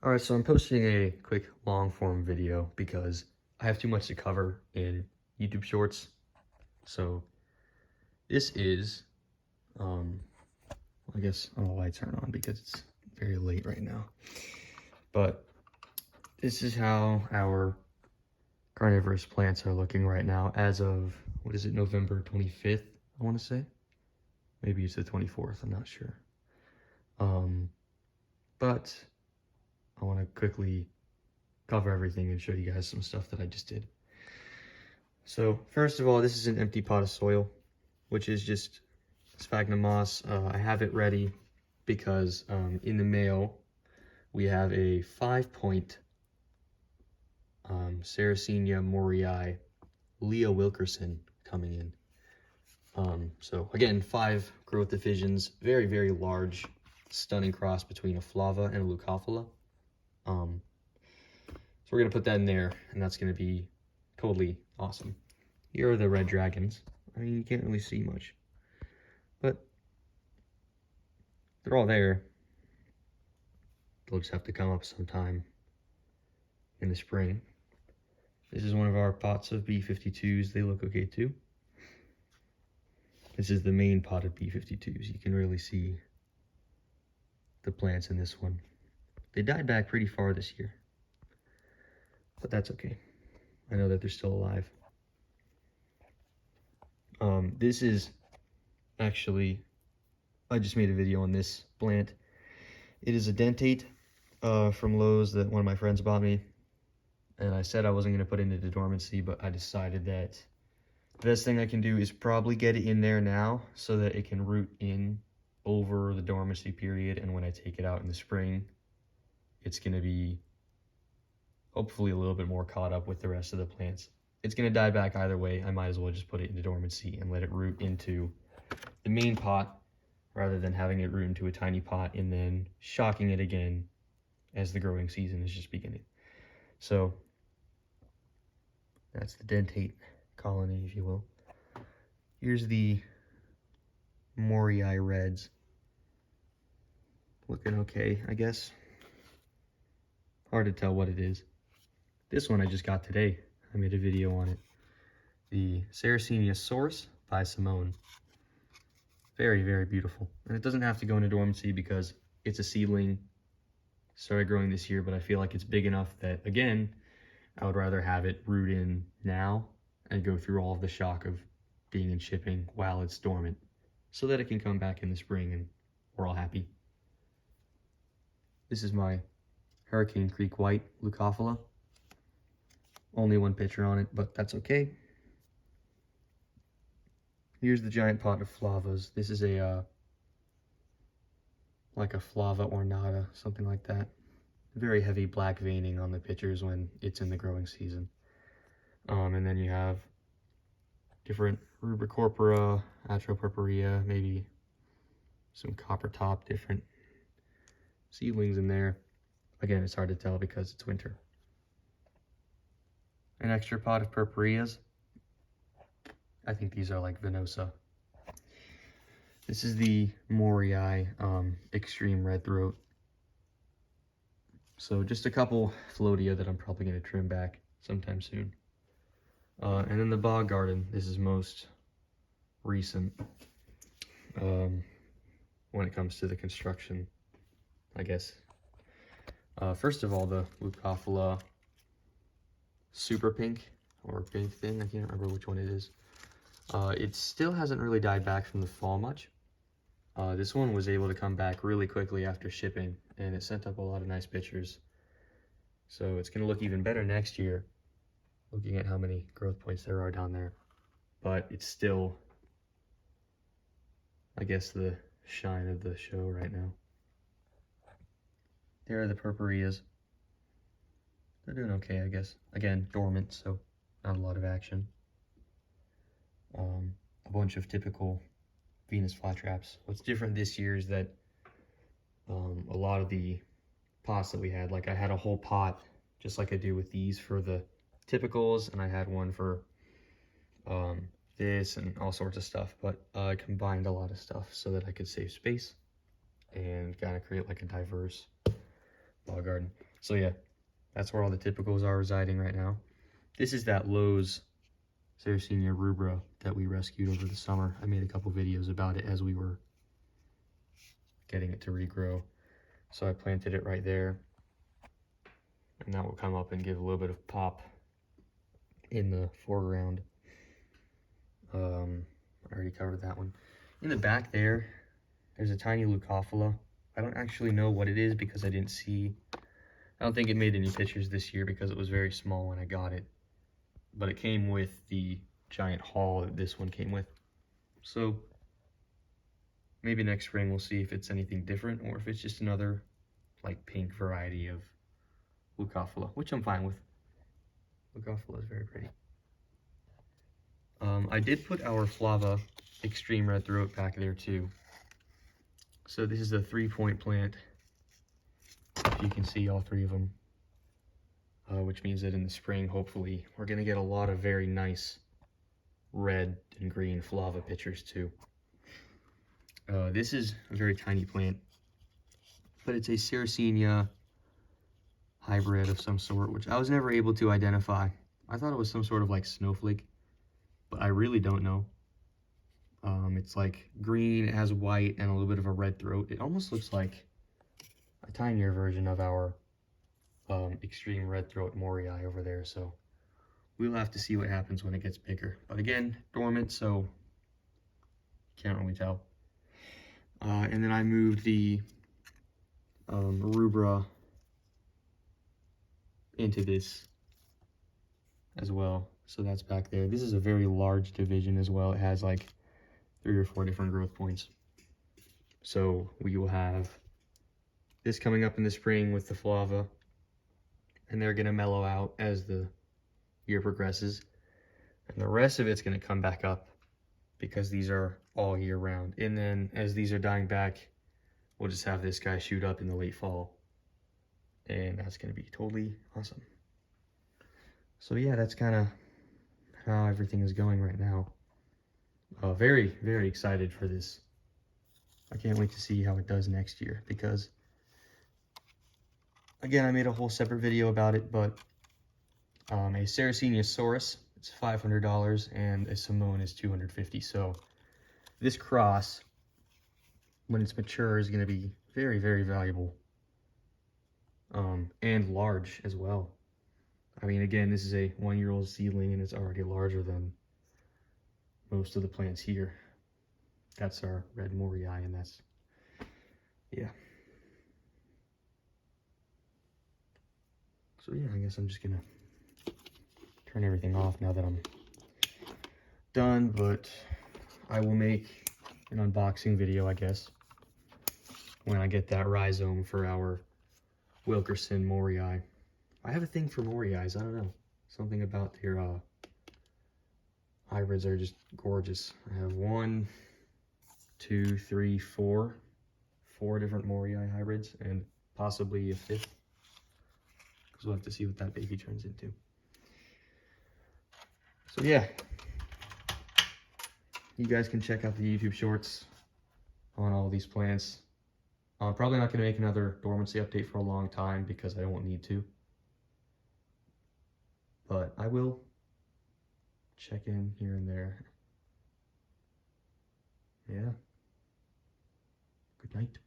Alright, so I'm posting a quick long form video because I have too much to cover in YouTube Shorts. So this is, I guess all the lights aren't on because it's very late right now. But this is how our carnivorous plants are looking right now as of, what is it, November 25th, I want to say? Maybe it's the 24th, I'm not sure. But I want to quickly cover everything and show you guys some stuff that I just did. So first of all, this is an empty pot of soil, which is just sphagnum moss. I have it ready because in the mail we have a 5-point Sarracenia morii Leah Wilkerson coming in. So again, 5 growth divisions, very, very large, stunning cross between a flava and a leucophila. So we're gonna put that in there, and that's gonna be totally awesome. Here are the red dragons. I mean, you can't really see much, but they're all there. They'll just have to come up sometime in the spring. This is one of our pots of B52s. They look okay too. This is the main pot of B52s. You can really see the plants in this one. They died back pretty far this year, but that's okay. I know that they're still alive. This is actually, I just made a video on this plant. It is a dentate from Lowe's that one of my friends bought me. And I said I wasn't going to put it into dormancy, but I decided that the best thing I can do is probably get it in there now so that it can root in over the dormancy period. And when I take it out in the spring, it's going to be hopefully a little bit more caught up with the rest of the plants. It's going to die back either way. I might as well just put it into dormancy and let it root into the main pot rather than having it root into a tiny pot and then shocking it again as the growing season is just beginning. So that's the dentate colony, if you will. Here's the morii reds. Looking okay, I guess. Hard to tell what it is. This one I just got today. I made a video on it. The Sarracenia source by Simone. Very, very beautiful. And it doesn't have to go into dormancy because it's a seedling. Started growing this year, but I feel like it's big enough that, again, I would rather have it root in now and go through all of the shock of being in shipping while it's dormant so that it can come back in the spring and we're all happy. This is my Hurricane Creek White leucophila. Only one picture on it, but that's okay. Here's the giant pot of flavas. This is a like a flava ornata, something like that. Very heavy black veining on the pictures when it's in the growing season. And then you have different rubricorpora, atropurpurea, maybe some copper top, different seedlings in there. Again, it's hard to tell because it's winter. An extra pot of purpureas. I think these are like venosa. This is the morii extreme red throat. So just a couple floatia that I'm probably going to trim back sometime soon. And then the bog garden. This is most recent when it comes to the construction, I guess. First of all, the leucophila super pink or pink thing. I can't remember which one it is. It still hasn't really died back from the fall much. This one was able to come back really quickly after shipping, and it sent up a lot of nice pictures. So it's going to look even better next year, looking at how many growth points there are down there. But it's still, I guess, the shine of the show right now. There are the purpureas. They're doing okay, I guess. Again, dormant, so not a lot of action. A bunch of typical Venus flytraps. What's different this year is that a lot of the pots that we had, like I had a whole pot, just like I do with these for the typicals, and I had one for this and all sorts of stuff, but I combined a lot of stuff so that I could save space and kind of create like a diverse bog garden. So yeah, that's where all the typicals are residing right now. This is that Lowe's Sarracenia rubra that we rescued over the summer. I made a couple videos about it as we were getting it to regrow. So I planted it right there, and that will come up and give a little bit of pop in the foreground. I already covered that one. In the back there's a tiny leucophila. I don't actually know what it is because I didn't see. I don't think it made any pictures this year because it was very small when I got it. But it came with the giant haul that this one came with. So maybe next spring we'll see if it's anything different or if it's just another like pink variety of leucophila, which I'm fine with. Leucophila is very pretty. I did put our Flava Extreme Red Throat back there too. So this is a 3-point plant. If you can see all three of them, which means that in the spring, hopefully, we're gonna get a lot of very nice red and green Flava pictures too. This is a very tiny plant, but it's a Sarracenia hybrid of some sort, which I was never able to identify. I thought it was some sort of like snowflake, but I really don't know. It's like green, it has white, and a little bit of a red throat. It almost looks like a tinier version of our extreme red throat Morii over there, so we'll have to see what happens when it gets bigger. But again, dormant, so can't really tell. And then I moved the rubra into this as well, so that's back there. This is a very large division as well. It has like 3 or 4 different growth points. So we will have this coming up in the spring with the Flava, and they're gonna mellow out as the year progresses. And the rest of it's gonna come back up because these are all year round. And then as these are dying back, we'll just have this guy shoot up in the late fall. And that's gonna be totally awesome. So yeah, that's kind of how everything is going right now. Very, very excited for this. I can't wait to see how it does next year because, again, I made a whole separate video about it, but a Sarracenia Saurus, it's $500, and a Samoan is $250. So this cross, when it's mature, is going to be very, very valuable, and large as well. I mean, again, this is a 1-year-old seedling, and it's already larger than most of the plants here. That's our red Morii, and that's, yeah. So yeah, I guess I'm just gonna turn everything off now that I'm done, but I will make an unboxing video, I guess, when I get that rhizome for our Wilkerson Morii. I have a thing for Moriis, I don't know. Something about their hybrids are just gorgeous. I have 1, 2, 3, 4 different Morii hybrids, and possibly a 5th. Because we'll have to see what that baby turns into. So yeah, you guys can check out the YouTube shorts on all these plants. I'm probably not going to make another dormancy update for a long time because I won't need to. But I will check in here and there. Yeah. Good night.